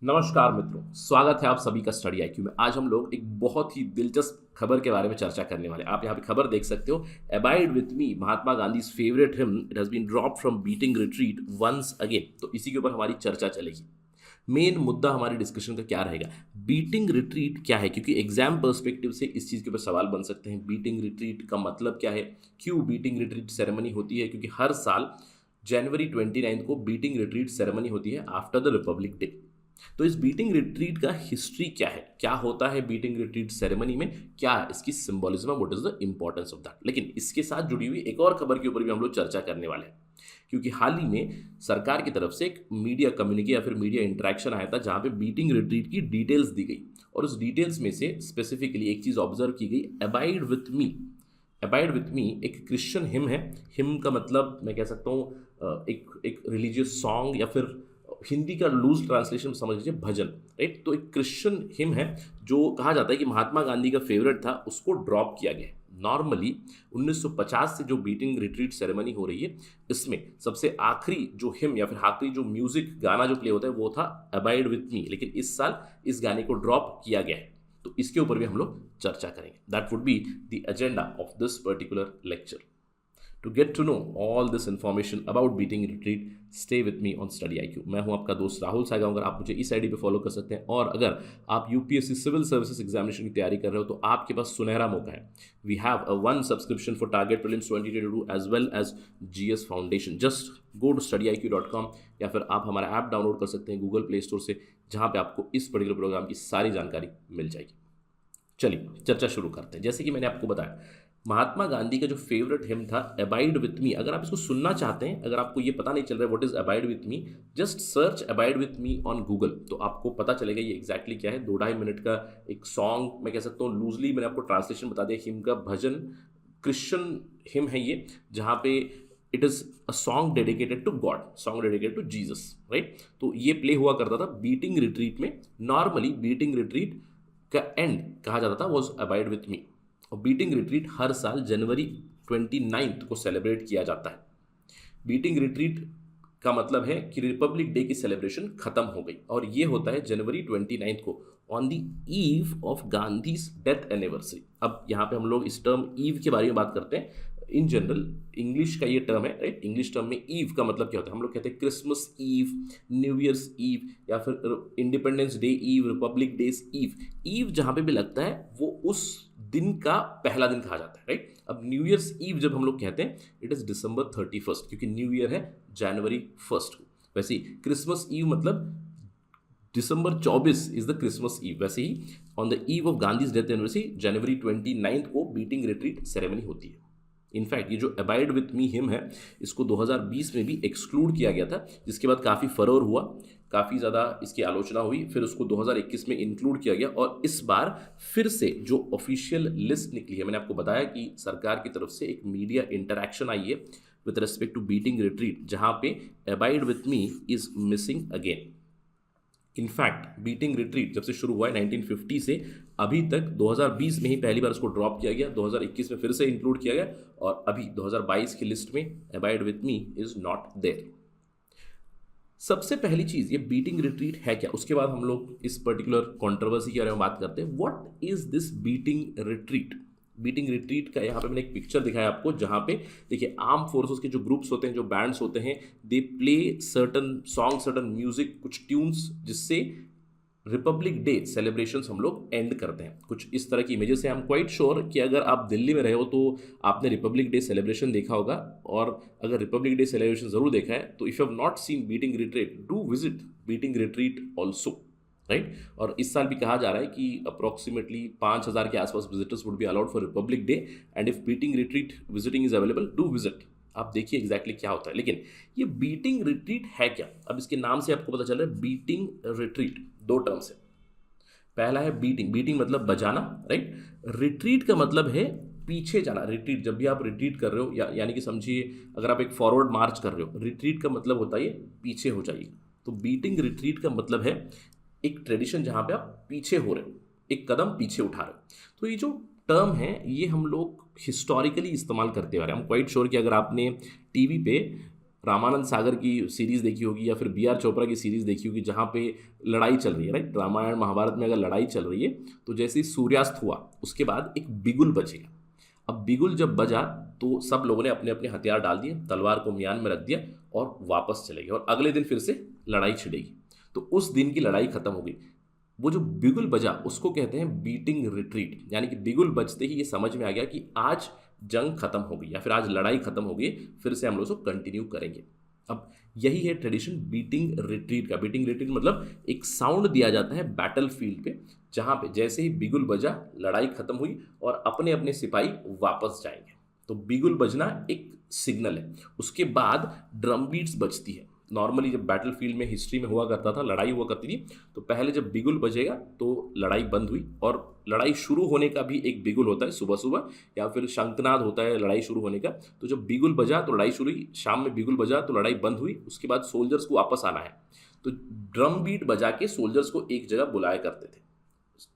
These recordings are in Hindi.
नमस्कार मित्रों, स्वागत है आप सभी का स्टडी आईक्यू में। आज हम लोग एक बहुत ही दिलचस्प खबर के बारे में चर्चा करने वाले हैं। आप यहाँ पे खबर देख सकते हो, abide with me, Mahatma Gandhi favourite hymn, it has been drop from beating retreat once again. तो इसी के ऊपर हमारी चर्चा चलेगी। मेन मुद्दा हमारी डिस्कशन का क्या रहेगा, बीटिंग रिट्रीट क्या है, क्योंकि एग्जाम पर्सपेक्टिव से इस चीज़ के ऊपर सवाल बन सकते हैं। बीटिंग रिट्रीट का मतलब क्या है, क्यों बीटिंग रिट्रीट सेरेमनी होती है, क्योंकि हर साल जनवरी 29 को बीटिंग रिट्रीट सेरेमनी होती है आफ्टर द रिपब्लिक डे। तो इस बीटिंग रिट्रीट का हिस्ट्री क्या है, क्या होता है बीटिंग रिट्रीट सेरेमनी में, क्या है इसकी symbolism, what is the importance of that. लेकिन इसके साथ जुड़ी हुई एक और खबर के ऊपर भी हम लोग चर्चा करने वाले हैं, क्योंकि हाल ही में सरकार की तरफ से एक मीडिया कम्युनिके या फिर मीडिया इंटरेक्शन आया था जहां पे बीटिंग रिट्रीट की डिटेल्स दी गई। और उस डिटेल्स में से स्पेसिफिकली एक चीज ऑब्जर्व की गई, abide with me. Abide with मी एक क्रिश्चियन हिम है। हिम का मतलब मैं कह सकता हूँ एक रिलीजियस सॉन्ग, या फिर हिंदी का लूज ट्रांसलेशन समझ लीजिए भजन, राइट। तो एक क्रिश्चियन हिम है जो कहा जाता है कि महात्मा गांधी का फेवरेट था, उसको ड्रॉप किया गया है। नॉर्मली 1950 से जो बीटिंग रिट्रीट सेरेमनी हो रही है, इसमें सबसे आखिरी जो हिम या फिर आखिरी जो म्यूजिक गाना जो प्ले होता है वो था अबाइड विथ मी, लेकिन इस साल इस गाने को ड्रॉप किया गया है। तो इसके ऊपर भी हम लोग चर्चा करेंगे। That would be the agenda of this particular lecture. To get to know all this information about beating retreat, stay with me on Study IQ। मैं हूं आपका दोस्त राहुल सागांवकर। आप मुझे इस आईडी पे फॉलो कर सकते हैं। और अगर आप यूपीएससी सिविल सर्विसेज एग्जामिनेशन की तैयारी कर रहे हो तो आपके पास सुनहरा मौका है। We have a one subscription for target prelims 2022 as well as GS foundation. Just go to studyIQ.com, या फिर आप हमारा ऐप डाउनलोड कर सकते हैं गूगल प्ले स्टोर से, जहां पे आपको इस पर्टिकुलर प्रोग्राम की सारी जानकारी मिल जाएगी। चलिए चर्चा शुरू करते हैं। जैसे कि मैंने आपको बताया, महात्मा गांधी का जो फेवरेट हिम था अबाइड विथ मी। अगर आप इसको सुनना चाहते हैं, अगर आपको ये पता नहीं चल रहा है what is abide with me, just search abide with me on Google, तो आपको पता चलेगा ये एग्जैक्टली क्या है। 2-2.5 मिनट का एक सॉन्ग, मैं कह सकता हूँ लूजली मैंने आपको ट्रांसलेशन बता दिया, हिम का भजन, क्रिश्चियन हिम है ये, जहाँ पे it is a song dedicated to God, song dedicated to Jesus, right. तो ये प्ले हुआ करता था बीटिंग रिट्रीट में। नॉर्मली बीटिंग रिट्रीट का एंड कहा जाता था वॉज अबाइड विथ मी। और बीटिंग रिट्रीट हर साल जनवरी 29 को सेलिब्रेट किया जाता है। बीटिंग रिट्रीट का मतलब है कि रिपब्लिक डे की सेलिब्रेशन खत्म हो गई, और ये होता है जनवरी 29 को, on the eve of Gandhi death anniversary. अब यहाँ पे हम लोग इस टर्म ईव के बारे में बात करते हैं। इन जनरल इंग्लिश का ये टर्म है, राइट। इंग्लिश टर्म में ईव का मतलब क्या होता है, हम लोग कहते हैं Christmas eve, new year's eve, या फिर Independence Day eve, Republic Day's eve. Eve जहाँ पे भी लगता है वो उस दिन का पहला दिन कहा जाता है, राइट। अब न्यू ईयर्स ईव जब हम लोग कहते हैं, इट इज December 31, क्योंकि न्यू ईयर है जनवरी 1 को। वैसे ही क्रिसमस ईव मतलब December 24 is the Christmas eve. वैसे ही on the eve of Gandhi death anniversary जनवरी 29 को बीटिंग रिट्रीट सेरेमनी होती है। इनफैक्ट ये जो अबाइड विथ मी हिम है, इसको 2020 में भी एक्सक्लूड किया गया था, जिसके बाद काफ़ी फरोर हुआ, काफ़ी ज़्यादा इसकी आलोचना हुई। फिर उसको 2021 में इंक्लूड किया गया, और इस बार फिर से जो ऑफिशियल लिस्ट निकली है, मैंने आपको बताया कि सरकार की तरफ से एक मीडिया इंटरैक्शन आई है with respect to beating retreat, जहाँ पे abide with me is missing again. In fact beating retreat जब से शुरू हुआ है 1950 से अभी तक, 2020 में ही पहली बार उसको ड्रॉप किया गया, 2021 में फिर से इंक्लूड किया गया, और अभी 2022 की लिस्ट में abide with me is not there. सबसे पहली चीज, ये बीटिंग रिट्रीट है क्या, उसके बाद हम लोग इस पर्टिकुलर कंट्रोवर्सी के बारे में बात करते हैं। What is this beating retreat. Beating retreat का यहाँ पे मैंने एक पिक्चर दिखाया आपको, जहाँ पे देखिए आर्म फोर्सेस के जो ग्रुप्स होते हैं, जो बैंड्स होते हैं, they play certain song, certain music, कुछ ट्यून्स, जिससे रिपब्लिक डे सेलिब्रेशंस हम लोग एंड करते हैं। कुछ इस तरह की इमेजेस है। आई एम क्वाइट श्योर कि अगर आप दिल्ली में रहे हो तो आपने रिपब्लिक डे सेलिब्रेशन देखा होगा, और अगर रिपब्लिक डे सेलिब्रेशन जरूर देखा है तो if you have not seen beating retreat, do visit beating retreat also, right. और इस साल भी कहा जा रहा है कि अप्रॉक्सीमेटली 5,000 के आसपास visitors would be allowed for Republic day, and if beating retreat visiting is available, do visit. आप देखिए एग्जैक्टली क्या होता है। लेकिन ये बीटिंग रिट्रीट है क्या, अब इसके नाम से आपको पता चल रहा है। बीटिंग रिट्रीट दो टर्म्स है। पहला है बीटिंग, बीटिंग मतलब बजाना, राइट। रिट्रीट का मतलब है पीछे जाना। रिट्रीट जब भी आप रिट्रीट कर रहे हो, यानी कि समझिए अगर आप एक फॉरवर्ड मार्च कर रहे हो, रिट्रीट का मतलब होता है पीछे हो जाइए। तो बीटिंग रिट्रीट का मतलब है एक ट्रेडिशन जहां पे आप पीछे हो रहे हो, एक कदम पीछे उठा रहे हो। तो ये जो टर्म है ये हम लोग हिस्टोरिकली इस्तेमाल करते आ रहे हैं। हम क्वाइट श्योर कि अगर आपने टीवी पे रामानंद सागर की सीरीज़ देखी होगी या फिर बी आर चोपड़ा की सीरीज़ देखी होगी जहाँ पे लड़ाई चल रही है, राइट। रामायण महाभारत में अगर लड़ाई चल रही है तो जैसे ही सूर्यास्त हुआ उसके बाद एक बिगुल बजेगा। अब बिगुल जब बजा तो सब लोगों ने अपने अपने हथियार डाल दिए, तलवार को म्यान में रख दिया और वापस चले गए, और अगले दिन फिर से लड़ाई छिड़ेगी। तो उस दिन की लड़ाई खत्म हो गई। वो जो बिगुल बजा उसको कहते हैं बीटिंग रिट्रीट, यानी कि बिगुल बजते ही ये समझ में आ गया कि आज जंग खत्म हो गई या फिर आज लड़ाई खत्म हो गई, फिर से हम लोग उसको कंटिन्यू करेंगे। अब यही है ट्रेडिशन बीटिंग रिट्रीट का। बीटिंग रिट्रीट मतलब एक साउंड दिया जाता है बैटल फील्ड पे, जहाँ पे जैसे ही बिगुल बजा लड़ाई खत्म हुई और अपने अपने सिपाही वापस जाएंगे। तो बिगुल बजना एक सिग्नल है। उसके बाद ड्रम बीट्स बजती है। नॉर्मली जब बैटल फील्ड में हिस्ट्री में हुआ करता था, लड़ाई हुआ करती थी, तो पहले जब बिगुल बजेगा तो लड़ाई बंद हुई, और लड़ाई शुरू होने का भी एक बिगुल होता है सुबह सुबह, या फिर शंखनाद होता है लड़ाई शुरू होने का। तो जब बिगुल बजा तो लड़ाई शुरू हुई, शाम में बिगुल बजा तो लड़ाई बंद हुई। उसके बाद सोल्जर्स को वापस आना है, तो ड्रम बीट बजा के सोल्जर्स को एक जगह बुलाया करते थे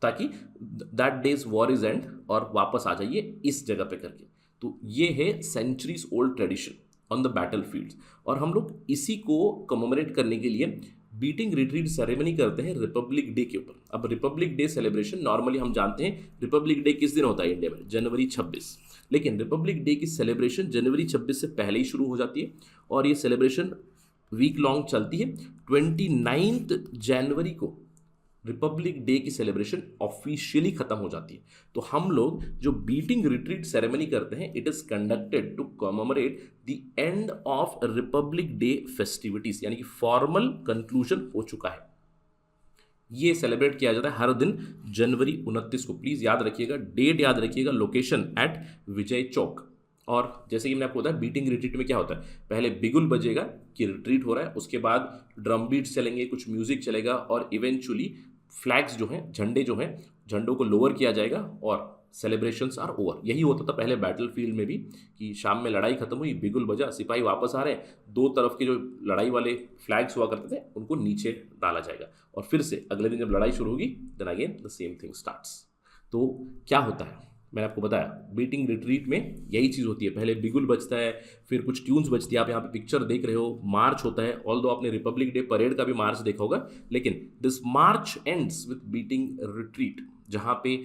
ताकि that days war is and और वापस आ जाइए इस जगह पे करके। तो ये है centuries old tradition on the battle fields, और हम लोग इसी को कमोमरेट करने के लिए बीटिंग रिट्रीट सेरेमनी करते हैं रिपब्लिक डे के ऊपर। अब रिपब्लिक डे सेलिब्रेशन नॉर्मली हम जानते हैं रिपब्लिक डे किस दिन होता है इंडिया में, जनवरी 26। लेकिन रिपब्लिक डे की सेलिब्रेशन जनवरी 26 से पहले ही शुरू हो जाती है, और ये सेलिब्रेशन वीक लॉन्ग चलती है। 29 जनवरी को रिपब्लिक डे की सेलिब्रेशन ऑफिशियली खत्म हो जाती है। तो हम लोग जो बीटिंग रिट्रीट सेरेमनी करते हैं, it is conducted to commemorate the end of Republic Day festivities, यानी कि फॉर्मल कंक्लूजन हो चुका है। ये सेलिब्रेट किया जाता है हर दिन जनवरी 29 को। प्लीज याद रखिएगा, डेट याद रखिएगा, लोकेशन एट विजय चौक। और जैसे कि मैंने आपको बताया बीटिंग रिट्रीट में क्या होता है, पहले बिगुल बजेगा कि रिट्रीट हो रहा है, उसके बाद ड्रम बीट्स चलेंगे, कुछ म्यूजिक चलेगा, और इवेंचुअली फ्लैग्स जो हैं, झंडे जो हैं, झंडों को लोअर किया जाएगा और सेलिब्रेशंस आर ओवर। यही होता था पहले बैटल फील्ड में भी कि शाम में लड़ाई खत्म हुई, बिगुल बजा, सिपाही वापस आ रहे हैं, दो तरफ के जो लड़ाई वाले फ्लैग्स हुआ करते थे उनको नीचे डाला जाएगा, और फिर से अगले दिन जब लड़ाई शुरू होगी then again the same thing starts. तो क्या होता है मैंने आपको बताया, बीटिंग रिट्रीट में यही चीज़ होती है, पहले बिगुल बजता है, फिर कुछ ट्यून्स बजती है। आप यहाँ पे पिक्चर देख रहे हो, मार्च होता है। ऑल्दो आपने रिपब्लिक डे परेड का भी मार्च देखा होगा, लेकिन this March ends with beating retreat, जहाँ पे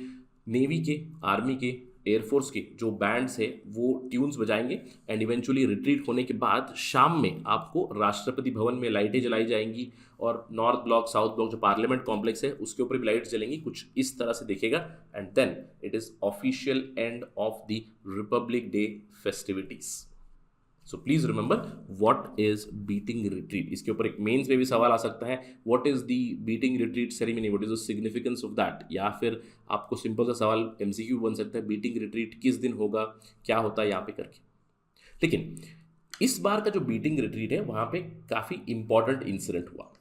नेवी के, आर्मी के, एयरफोर्स के जो बैंड्स है वो ट्यून्स बजाएंगे, एंड इवेंचुअली रिट्रीट होने के बाद शाम में आपको राष्ट्रपति भवन में लाइटें जलाई जाएंगी, और नॉर्थ ब्लॉक, साउथ ब्लॉक जो पार्लियामेंट कॉम्प्लेक्स है उसके ऊपर भी लाइट्स जलेंगी, कुछ इस तरह से दिखेगा। And then it is official end of the Republic Day festivities. So please remember what is beating retreat. इसके ऊपर एक मेंस में भी सवाल आ सकता है, what is the beating retreat ceremony, what is the significance of that, या फिर आपको सिंपल सा सवाल एमसीक्यू बन सकता है, बीटिंग रिट्रीट किस दिन होगा, क्या होता है यहाँ पे करके। लेकिन इस बार का जो बीटिंग रिट्रीट है वहाँ पे काफ़ी इंपॉर्टेंट इंसिडेंट हुआ।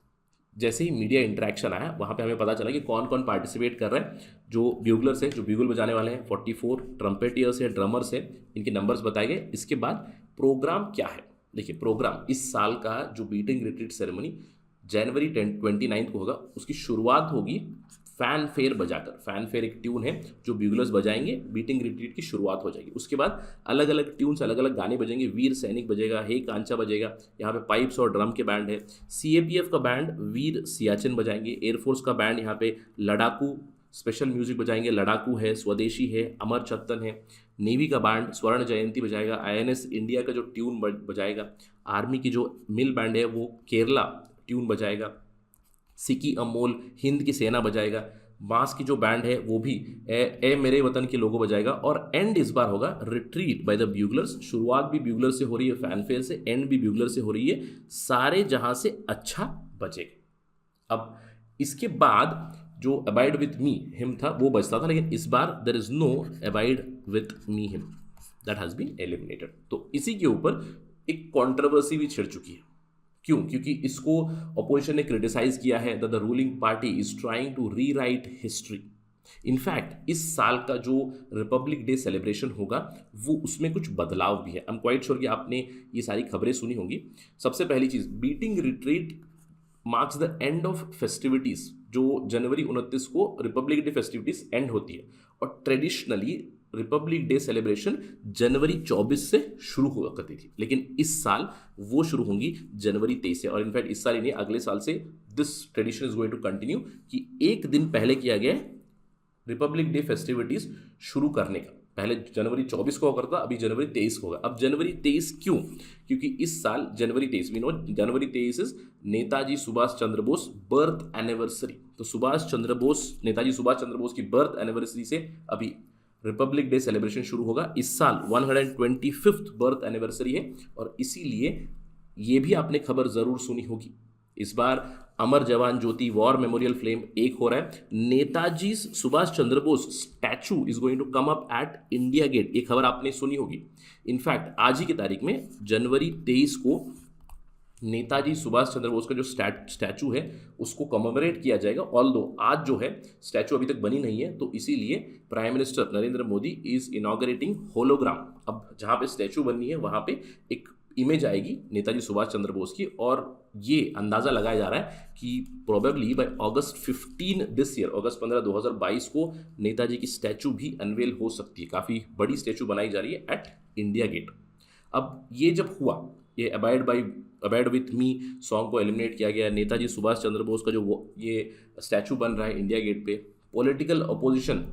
जैसे ही मीडिया इंटरेक्शन आया वहाँ पे हमें पता चला कि कौन कौन पार्टिसिपेट कर रहे हैं। जो ब्यूगलर्स हैं, जो ब्यूगल बजाने वाले हैं, 44 ट्रम्पेटियर्स हैं, ड्रमर्स हैं, इनके नंबर्स बताए गए। इसके बाद प्रोग्राम क्या है, देखिए प्रोग्राम इस साल का जो बीटिंग रिट्रीट सेरेमनी जनवरी 29 को होगा, उसकी शुरुआत होगी फैन फेयर बजाकर। फैन फेयर एक ट्यून है जो ब्यूगलर्स बजाएंगे, बीटिंग रिट्रीट की शुरुआत हो जाएगी। उसके बाद अलग अलग ट्यून्स, अलग अलग गाने बजेंगे, वीर सैनिक बजेगा, हे कांचा बजेगा, यहाँ पे पाइप्स और ड्रम के बैंड है, सीएपीएफ का बैंड वीर सियाचिन बजाएंगे, एयरफोर्स का बैंड यहाँ पे लड़ाकू स्पेशल म्यूजिक बजाएंगे, लड़ाकू है, स्वदेशी है, अमर चत्तन है, नेवी का बैंड स्वर्ण जयंती बजाएगा, आईएनएस इंडिया का जो ट्यून बजाएगा, आर्मी की जो मिल बैंड है वो केरला ट्यून बजाएगा, सिकी अमोल हिंद की सेना बजाएगा, बांस की जो बैंड है वो भी ए मेरे वतन के लोगो बजाएगा, और एंड इस बार होगा रिट्रीट बाय द ब्यूगलर्स। शुरुआत भी ब्यूगलर से हो रही है फैनफेयर से, एंड भी ब्यूगलर से हो रही है, सारे जहां से अच्छा बजेगा। अब इसके बाद जो अबाइड विथ मी हिम था वो बजता था, लेकिन इस बार there is no abide with me hymn, that has been eliminated. तो इसी के ऊपर एक कंट्रोवर्सी भी छिड़ चुकी है। क्यों? क्योंकि इसको अपोजिशन ने क्रिटिसाइज किया है that the ruling party is trying to rewrite history. In fact इस साल का जो रिपब्लिक डे सेलिब्रेशन होगा वो उसमें कुछ बदलाव भी है। आई एम क्वाइट श्योर कि आपने ये सारी खबरें सुनी होंगी। सबसे पहली चीज, beating retreat marks the end of festivities. जो जनवरी 29 को रिपब्लिक डे फेस्टिविटीज एंड होती है, और ट्रेडिशनली रिपब्लिक डे सेलिब्रेशन जनवरी 24 से शुरू हुआ करती थी, लेकिन इस साल वो शुरू होंगी जनवरी 23 से। और इनफैक्ट इस साल ही नहीं, अगले साल से this tradition is going to continue कि एक दिन पहले किया गया रिपब्लिक डे फेस्टिविटीज शुरू करने का। पहले जनवरी 24 को करता, अभी जनवरी 23 को होगा। अब जनवरी 23 क्यों? क्योंकि इस साल जनवरी 23 we know January 23 is Netaji Subhash Chandra Bose birth anniversary. तो नेताजी सुभाष चंद्र बोस की बर्थ एनिवर्सरी से अभी रिपब्लिक डे सेलिब्रेशन शुरू होगा। इस साल 125th बर्थ एनिवर्सरी है, और इसीलिए ये भी आपने खबर जरूर सुनी होगी, इस बार अमर जवान ज्योति वॉर मेमोरियल फ्लेम एक हो रहा है। Netaji Subhash Chandra Bose statue is going to come up at India Gate, ये खबर आपने सुनी होगी। इनफैक्ट आज ही की तारीख में जनवरी 23 को नेताजी सुभाष चंद्र बोस का जो स्टैचू है उसको कमेमोरेट किया जाएगा। ऑल्दो आज जो है स्टैचू अभी तक बनी नहीं है, तो इसीलिए prime minister Narendra Modi is inaugurating hologram. अब जहाँ पे स्टैचू बननी है वहाँ पे एक इमेज आएगी नेताजी सुभाष चंद्र बोस की, और ये अंदाज़ा लगाया जा रहा है कि probably by August 15 this year, अगस्त 15 2022 को नेताजी की स्टैचू भी अनवेल हो सकती है। काफ़ी बड़ी स्टैचू बनाई जा रही है एट इंडिया गेट। अब ये जब हुआ, ये अबाइड विथ मी सॉन्ग को एलिमिनेट किया गया, नेताजी सुभाष चंद्र बोस का जो ये स्टैचू बन रहा है इंडिया गेट पे, पॉलिटिकल अपोजिशन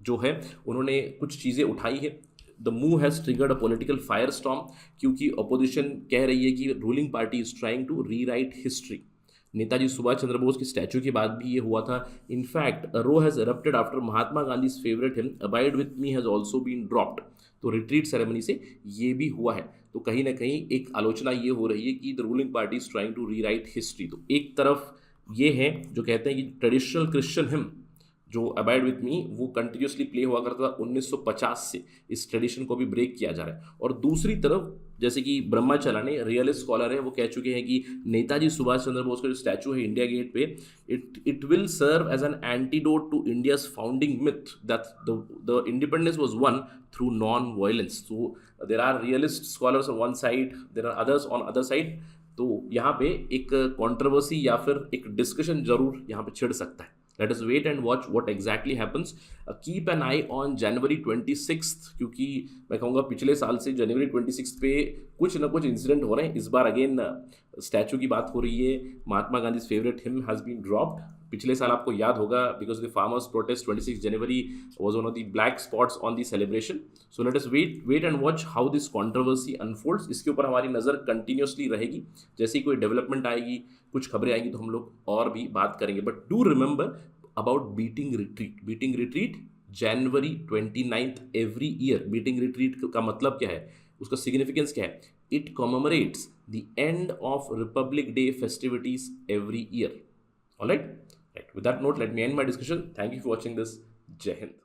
जो है उन्होंने कुछ चीज़ें उठाई है। The move has triggered a political firestorm, क्योंकि अपोजिशन कह रही है कि ruling party is trying to rewrite history. Netaji Subhash Chandra Bose की स्टैचू के बाद भी ये हुआ था। In fact row has erupted after Mahatma Gandhi's favourite hymn abide with me has also been dropped. तो रिट्रीट सेरेमनी से ये भी हुआ है। तो कहीं ना कहीं एक आलोचना ये हो रही है कि the ruling party is trying to rewrite history. तो एक तरफ ये है जो कहते हैं कि ट्रेडिशनल क्रिश्चियन हिम जो अबाइड विथ मी वो कंटिन्यूसली प्ले हुआ करता था 1950 से, इस ट्रेडिशन को भी ब्रेक किया जा रहा है। और दूसरी तरफ जैसे कि ब्रह्माचलानी रियलिस्ट स्कॉलर है, वो कह चुके हैं कि नेताजी सुभाष चंद्र बोस का जो स्टैचू है इंडिया गेट पे, it will serve as an antidote to India's founding myth that the independence was won through non violence. So there are realist scholars on one side, there are others on other side. तो यहाँ पे एक कॉन्ट्रोवर्सी या फिर एक डिस्कशन जरूर यहाँ पे छिड़ सकता है। Let us wait and watch what exactly happens. Keep an eye on January 26th, क्योंकि मैं कहूँगा पिछले साल से जनवरी 26 पे कुछ ना कुछ इंसिडेंट हो रहे हैं। इस बार अगेन स्टैचू की बात हो रही है, Mahatma Gandhi favourite hymn has been dropped. पिछले साल आपको याद होगा because the farmers protest 26 January was one of the black spots on the celebration. So let us wait and watch how this controversy unfolds. इसके ऊपर हमारी नज़र कंटिन्यूसली रहेगी। जैसे ही कोई डेवलपमेंट आएगी, कुछ खबरें आएंगी, तो हम लोग और भी बात करेंगे। But do remember about beating retreat January 29 every year. Beating retreat का मतलब क्या है, उसका सिग्निफिकेंस क्या है? It commemorates the end of Republic Day festivities every year. Alright, with that note, let me end my discussion. Thank you for watching this. Jai Hind.